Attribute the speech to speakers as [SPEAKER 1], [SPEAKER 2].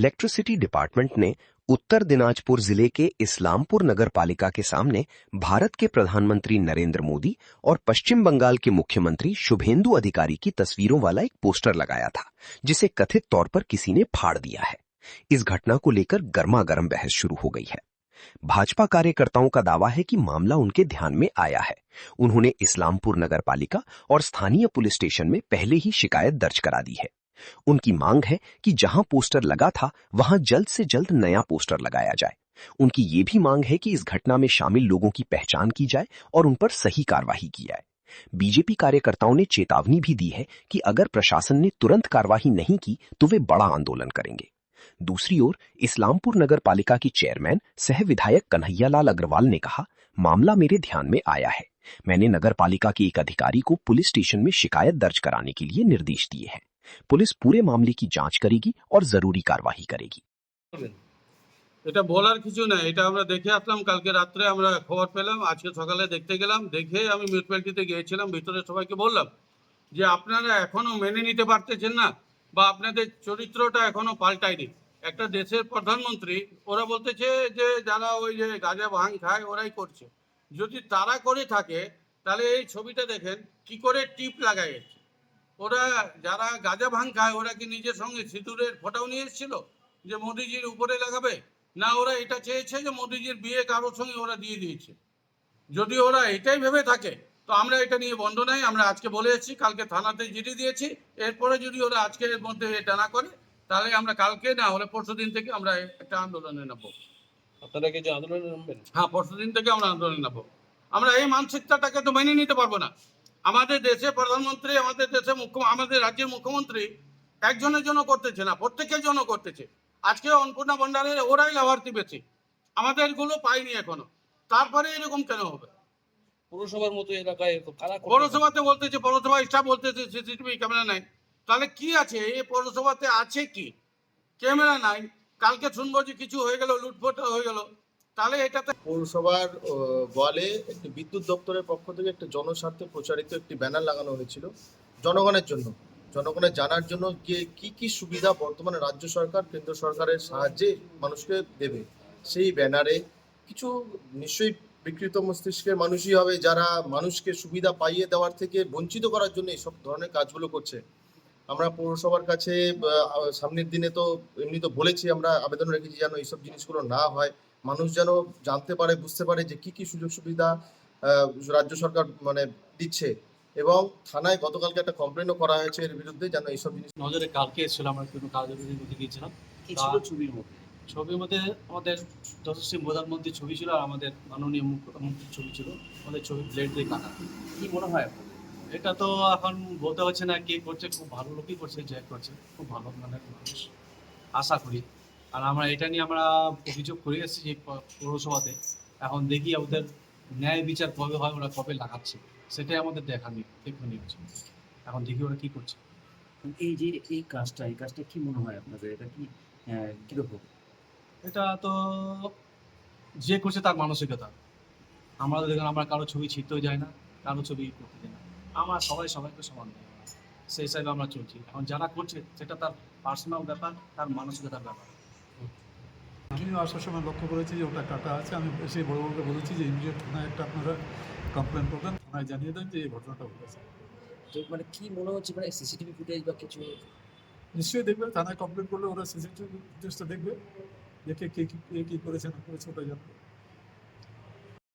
[SPEAKER 1] Electricity department ने उत्तर दिनाजपुर जिले के इस्लामपुर नगर पालिका के सामने भारत के प्रधानमंत्री नरेंद्र मोदी और पश्चिम बंगाल के मुख्यमंत्री शुभेंदु अधिकारी की तस्वीरों वाला एक पोस्टर लगाया था, जिसे कथित तौर पर किसी ने फाड़ दिया है। इस घटना को लेकर गर्मागर्म बहस शुरू हो गई है। भाजपा कार्यकर्ताओं का दावा है कि मामला उनके ध्यान में आया है। उन्होंने इस्लामपुर नगर पालिका और स्थानीय पुलिस स्टेशन में पहले ही शिकायत दर्ज करा दी है। उनकी मांग है कि जहां पोस्टर लगा था वहां जल्द से जल्द नया पोस्टर लगाया जाए। उनकी ये भी मांग है कि इस घटना में शामिल लोगों की पहचान की जाए और उन पर सही कार्रवाई की जाए। बीजेपी कार्यकर्ताओं ने चेतावनी भी दी है कि अगर प्रशासन ने तुरंत कार्रवाई नहीं की तो वे बड़ा आंदोलन करेंगे। दूसरी ओर इस्लामपुर नगर पालिका की चेयरमैन सह विधायक कन्हैयालाल अग्रवाल ने कहा, मामला मेरे ध्यान में आया है। मैंने नगर पालिका के एक अधिकारी को पुलिस स्टेशन में शिकायत दर्ज कराने के लिए निर्देश दिए हैं। पुलिस पूरे मामले की जांच करेगी और जरूरी कार्रवाई करेगी।
[SPEAKER 2] এটা বলার কিছু না, এটা আমরা দেখে আসলাম। কালকে রাত্রে আমরা খবর পেলাম, আজকে সকালে দেখতে গেলাম। দেখে আমি মিউনিসিপ্যালিটিতে গিয়েছিলাম, ভিতরে সবাইকে বললাম যে আপনারা এখনো মেনে নিতে পারতেছেন না বা আপনাদের চরিত্রটা এখনো পাল্টায়নি। একটা দেশের প্রধানমন্ত্রী, ওরা বলতেছে যে যারা ওই যে গাঁজা ভাঙ খায় ওরাই করছে। যদি তারা করে থাকে তাহলে এই ছবিটা দেখেন কি করে টিপ লাগাইছে। ওরা যারা গাঁজা ভাঙ খায় ওরা কি নিজের সঙ্গে সিঁদুরের ফোঁটাও নিয়ে এসেছিল যে মোদিজির উপরে লাগাবে? না, ওরা এটা চেয়েছে যে মোদিজির বিয়ে কারোর সঙ্গে ওরা দিয়ে দিয়েছে। যদি ওরা এটাই ভেবে থাকে তো আমরা এটা নিয়ে বন্ধ নাই। আমরা আজকে বলে এসেছি, কালকে থানাতে জিডি দিয়েছি। এরপরে যদি ওরা আজকের মধ্যে এটা না করে তাহলে আমরা কালকে না হলে পরশুদিন থেকে আমরা একটা আন্দোলনে নামবো।
[SPEAKER 3] আপনারা কি যে আন্দোলনে নামবেন?
[SPEAKER 2] হ্যাঁ, পরশুদিন থেকে আমরা আন্দোলনে নামবো। আমরা এই মানসিকতাটাকে তো মেনে নিতে পারবো না। আমাদের দেশে প্রধানমন্ত্রী, আমাদের দেশে আমাদের রাজ্যের মুখ্যমন্ত্রী একজনের জন্য করতেছে না, প্রত্যেকের জন্য করতেছে। আজকে অন্নপূর্ণা ভণ্ডারের ওরাই লাভার্থী বেশি, আমাদের গুলো পাইনি এখনো। তারপরে এরকম কেন হবে?
[SPEAKER 3] পৌরসভার মতো এলাকায় কারা
[SPEAKER 2] পৌরসভাতে বলতেছে, পৌরসভা স্টাফ বলতেছে সিসিটিভি ক্যামেরা নাই। তাহলে কি আছে এই পৌরসভাতে? আছে কি? ক্যামেরা নাই। কালকে শুনবো যে কিছু হয়ে গেল, লুটফট হয়ে গেল, তাহলে এটাতে
[SPEAKER 4] পৌরসভার ওয়ালে একটি বিদ্যুৎ দপ্তরের পক্ষ থেকে একটা জনস্বার্থে প্রচারিত একটি ব্যানার লাগানো হয়েছিল জনগণের জন্য, জনগণের জানার জন্য যে কি সুবিধা বর্তমানে রাজ্য সরকার কেন্দ্র সরকারের সাহায্যে মানুষকে দেবে। সেই ব্যানারে কিছু নিশ্চয়ই বিকৃত মস্তিষ্কের মানুষই হবে যারা মানুষকে সুবিধা পাইয়ে দেওয়ার থেকে বঞ্চিত করার জন্য এইসব ধরনের কাজগুলো করছে। আমরা পৌরসভার কাছে সামনের দিনে তো এমনি তো বলেছি, আমরা আবেদন রেখেছি যেন এইসব জিনিসগুলো না হয়, মানুষ যেন জানতে পারে, বুঝতে পারে যে কি সুযোগ সুবিধা রাজ্য সরকার দিচ্ছে। এবং থানায় গতকালকে একটা কমপ্লেনও করা হয়েছে এর বিরুদ্ধে, যেন এইসব জিনিস
[SPEAKER 5] নজরে কালকে এসেছিল। আমরা কোনো কাজের মধ্যে গিয়েছিলাম।
[SPEAKER 3] কি ছিল ছবির মধ্যে?
[SPEAKER 5] ছবির মধ্যে আমাদের যশস্বী প্রধানমন্ত্রীর ছবি ছিল আর আমাদের মাননীয় মুখ্যমন্ত্রীর ছবি ছিল। আমাদের ছবি প্লেট দিয়ে কাটা।
[SPEAKER 3] কি মনে হয়?
[SPEAKER 5] এটা তো এখন বলতে হচ্ছে না কে করছে, খুব ভালো লোকই করছে, যে করছে খুব ভালো মানুষ আশা করি। আর আমরা এটা নিয়ে আমরা অভিযোগ করে এসেছি পৌরসভাতে। এখন দেখি ওদের ন্যায় বিচার কবে হয়, ওরা কবে লাগাচ্ছে সেটাই আমাদের দেখতে হচ্ছে। এখন দেখি ওরা কি করছে।
[SPEAKER 3] এই কাজটা কি মনে হয় আপনাদের? এটা কি কিরকম?
[SPEAKER 5] এটা তো যে করছে তার মানসিকতা। আমরা দেখুন, আমরা কারো ছবি ছিঁড়তেও যায় না, কারো ছবি করতে যায় না। আমরা সবাইকে সমান দেয়, সেই হিসাবে আমরা চলছি। এখন যারা করছে সেটা তার পার্সোনাল ব্যাপার, তার মানসিকতার ব্যাপার।
[SPEAKER 6] আমি আসার সময় লক্ষ্য করেছি যে ওটা কাটা আছে। আমি এসে বড়বাবুকে বলেছি যে ইমিডিয়েট থানায় একটা আপনারা কমপ্লেন করবেন, থানায় জানিয়ে দেন যে এই ঘটনাটা ঘটেছে।
[SPEAKER 3] তো কি মনে হচ্ছে, সিসিটিভি ফুটেজ বা কিছু?
[SPEAKER 6] নিশ্চয়ই দেখবে, থানায় কমপ্লেন করলে ওরা সিসিটিভি ফুটেজটা দেখবে, দেখে কে কী করেছে না করেছে ওটা জানবে।